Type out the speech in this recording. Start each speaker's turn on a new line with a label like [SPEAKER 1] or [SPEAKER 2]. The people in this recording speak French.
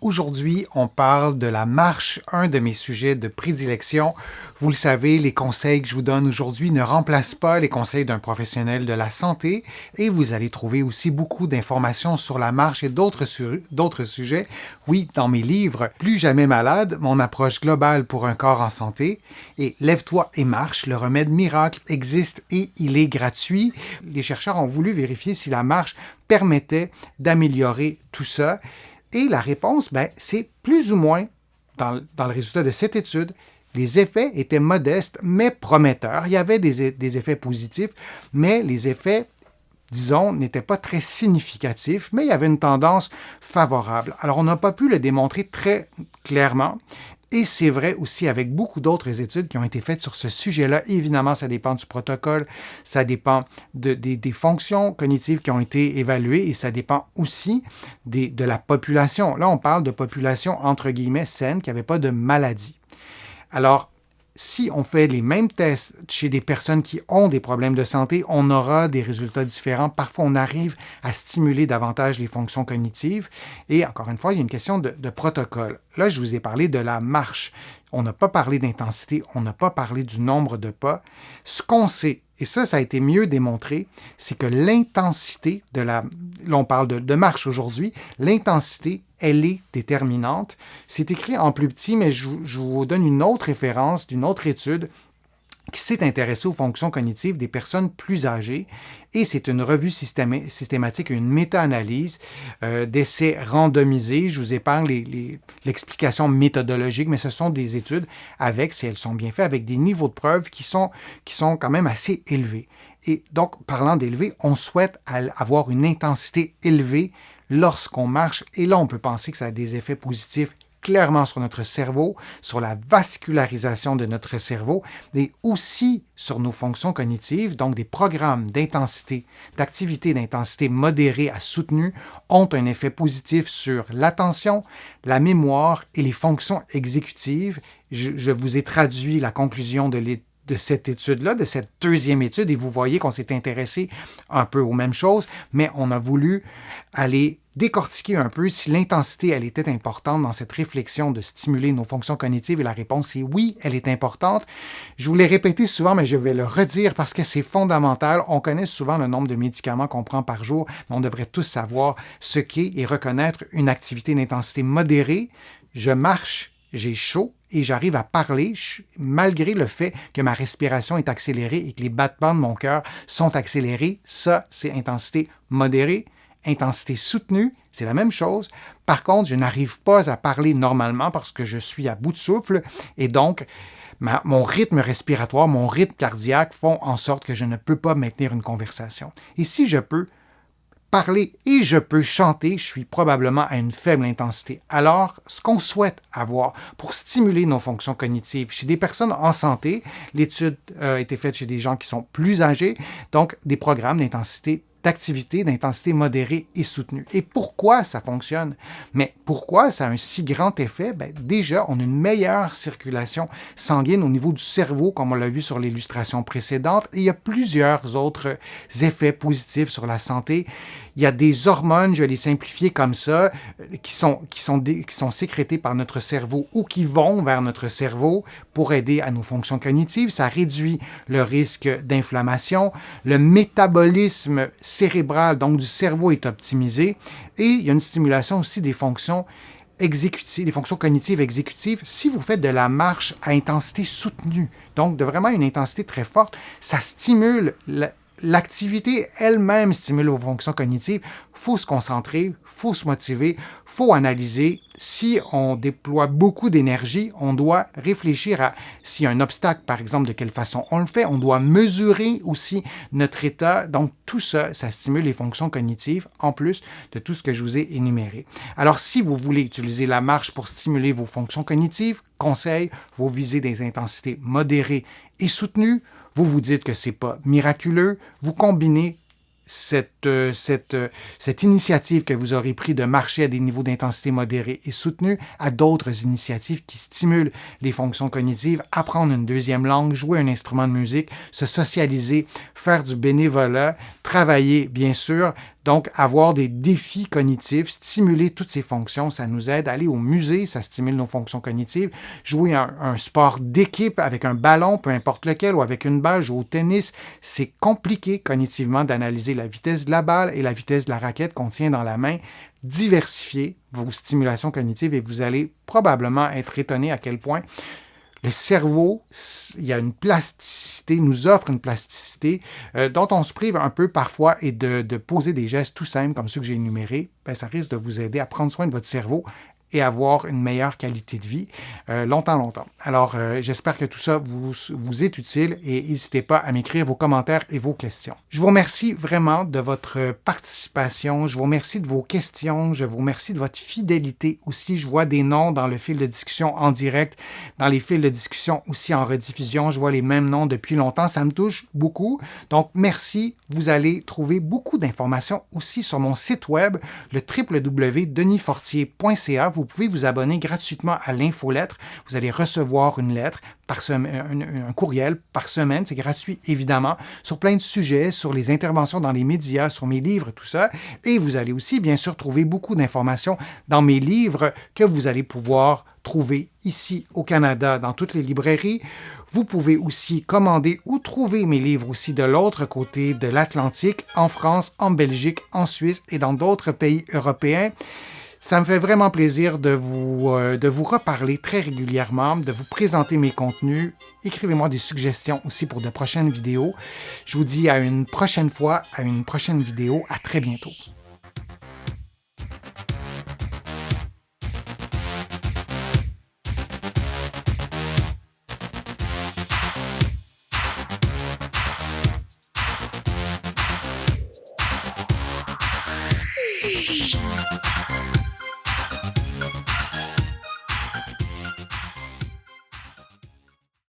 [SPEAKER 1] Aujourd'hui, on parle de la marche, un de mes sujets de prédilection. Vous le savez, les conseils que je vous donne aujourd'hui ne remplacent pas les conseils d'un professionnel de la santé et vous allez trouver aussi beaucoup d'informations sur la marche et d'autres sujets. Oui, dans mes livres, Plus jamais malade, mon approche globale pour un corps en santé et Lève-toi et marche, le remède miracle existe et il est gratuit. Les chercheurs ont voulu vérifier si la marche permettait d'améliorer tout ça. Et la réponse, c'est plus ou moins, dans le résultat de cette étude, les effets étaient modestes, mais prometteurs. Il y avait des effets positifs, mais les effets, disons, n'étaient pas très significatifs, mais il y avait une tendance favorable. Alors, on n'a pas pu le démontrer très clairement, et c'est vrai aussi avec beaucoup d'autres études qui ont été faites sur ce sujet-là. Évidemment, ça dépend du protocole, ça dépend des fonctions cognitives qui ont été évaluées et ça dépend aussi de la population. Là, on parle de population entre guillemets saine qui n'avait pas de maladie. Alors, si on fait les mêmes tests chez des personnes qui ont des problèmes de santé, on aura des résultats différents. Parfois, on arrive à stimuler davantage les fonctions cognitives. Et encore une fois, il y a une question de protocole. Là, je vous ai parlé de la marche. On n'a pas parlé d'intensité, on n'a pas parlé du nombre de pas. Ce qu'on sait, et ça a été mieux démontré, c'est que l'intensité là on parle de marche aujourd'hui, l'intensité, elle est déterminante. C'est écrit en plus petit, mais je vous donne une autre référence d'une autre étude qui s'est intéressée aux fonctions cognitives des personnes plus âgées. Et c'est une revue systématique, une méta-analyse d'essais randomisés. Je vous épargne l'explication méthodologique, mais ce sont des études avec, si elles sont bien faites, avec des niveaux de preuve qui sont quand même assez élevés. Et donc, parlant d'élevé, on souhaite avoir une intensité élevée lorsqu'on marche. Et là, on peut penser que ça a des effets positifs clairement sur notre cerveau, sur la vascularisation de notre cerveau, et aussi sur nos fonctions cognitives. Donc, des programmes d'intensité, d'activité d'intensité modérée à soutenue ont un effet positif sur l'attention, la mémoire et les fonctions exécutives. Je vous ai traduit la conclusion de cette étude-là, de cette deuxième étude, et vous voyez qu'on s'est intéressé un peu aux mêmes choses, mais on a voulu aller décortiquer un peu si l'intensité, elle était importante dans cette réflexion de stimuler nos fonctions cognitives, et la réponse est oui, elle est importante. Je vous l'ai répété souvent, mais je vais le redire parce que c'est fondamental. On connaît souvent le nombre de médicaments qu'on prend par jour, mais on devrait tous savoir ce qu'est et reconnaître une activité d'intensité modérée. Je marche, j'ai chaud et j'arrive à parler malgré le fait que ma respiration est accélérée et que les battements de mon cœur sont accélérés. Ça, c'est intensité modérée. Intensité soutenue, c'est la même chose. Par contre, je n'arrive pas à parler normalement parce que je suis à bout de souffle et donc mon rythme respiratoire, mon rythme cardiaque font en sorte que je ne peux pas maintenir une conversation. Et si je peux parler et je peux chanter, je suis probablement à une faible intensité. Alors, ce qu'on souhaite avoir pour stimuler nos fonctions cognitives chez des personnes en santé, l'étude a été faite chez des gens qui sont plus âgés, donc des programmes d'activité d'intensité modérée et soutenue. Et pourquoi ça fonctionne? Mais pourquoi ça a un si grand effet? Déjà, on a une meilleure circulation sanguine au niveau du cerveau, comme on l'a vu sur l'illustration précédente, et il y a plusieurs autres effets positifs sur la santé. Il y a des hormones, je vais les simplifier comme ça, qui sont sécrétées par notre cerveau ou qui vont vers notre cerveau pour aider à nos fonctions cognitives. Ça réduit le risque d'inflammation. Le métabolisme cérébral, donc du cerveau, est optimisé. Et il y a une stimulation aussi des fonctions exécutives, les fonctions cognitives exécutives. Si vous faites de la marche à intensité soutenue, donc de vraiment une intensité très forte, ça stimule l'activité elle-même stimule vos fonctions cognitives. Il faut se concentrer, il faut se motiver, il faut analyser. Si on déploie beaucoup d'énergie, on doit réfléchir à s'il y a un obstacle, par exemple, de quelle façon on le fait. On doit mesurer aussi notre état. Donc, tout ça, ça stimule les fonctions cognitives, en plus de tout ce que je vous ai énuméré. Alors, si vous voulez utiliser la marche pour stimuler vos fonctions cognitives, conseil, vous visez des intensités modérées et soutenues. Vous vous dites que ce n'est pas miraculeux, vous combinez cette initiative que vous aurez prise de marcher à des niveaux d'intensité modérés est soutenue à d'autres initiatives qui stimulent les fonctions cognitives, apprendre une deuxième langue, jouer un instrument de musique, se socialiser, faire du bénévolat, travailler, bien sûr. Donc, avoir des défis cognitifs, stimuler toutes ces fonctions, ça nous aide à aller au musée, ça stimule nos fonctions cognitives. Jouer un sport d'équipe avec un ballon, peu importe lequel, ou avec une balle, jouer au tennis, c'est compliqué cognitivement d'analyser la vitesse de la balle et la vitesse de la raquette qu'on tient dans la main. Diversifiez vos stimulations cognitives et vous allez probablement être étonné à quel point le cerveau, il y a une plasticité, nous offre une plasticité dont on se prive un peu parfois et de poser des gestes tout simples comme ceux que j'ai énumérés, ça risque de vous aider à prendre soin de votre cerveau et avoir une meilleure qualité de vie longtemps. Alors, j'espère que tout ça vous est utile et n'hésitez pas à m'écrire vos commentaires et vos questions. Je vous remercie vraiment de votre participation, je vous remercie de vos questions, je vous remercie de votre fidélité aussi. Je vois des noms dans le fil de discussion en direct, dans les fils de discussion aussi en rediffusion, je vois les mêmes noms depuis longtemps, ça me touche beaucoup. Donc, merci. Vous allez trouver beaucoup d'informations aussi sur mon site web, le www.denisfortier.ca. Vous pouvez vous abonner gratuitement à l'infolettre. Vous allez recevoir une lettre par semaine, un courriel par semaine. C'est gratuit, évidemment, sur plein de sujets, sur les interventions dans les médias, sur mes livres, tout ça. Et vous allez aussi, bien sûr, trouver beaucoup d'informations dans mes livres que vous allez pouvoir trouver ici au Canada, dans toutes les librairies. Vous pouvez aussi commander ou trouver mes livres aussi de l'autre côté de l'Atlantique, en France, en Belgique, en Suisse et dans d'autres pays européens. Ça me fait vraiment plaisir de vous reparler très régulièrement, de vous présenter mes contenus. Écrivez-moi des suggestions aussi pour de prochaines vidéos. Je vous dis à une prochaine fois, à une prochaine vidéo. À très bientôt.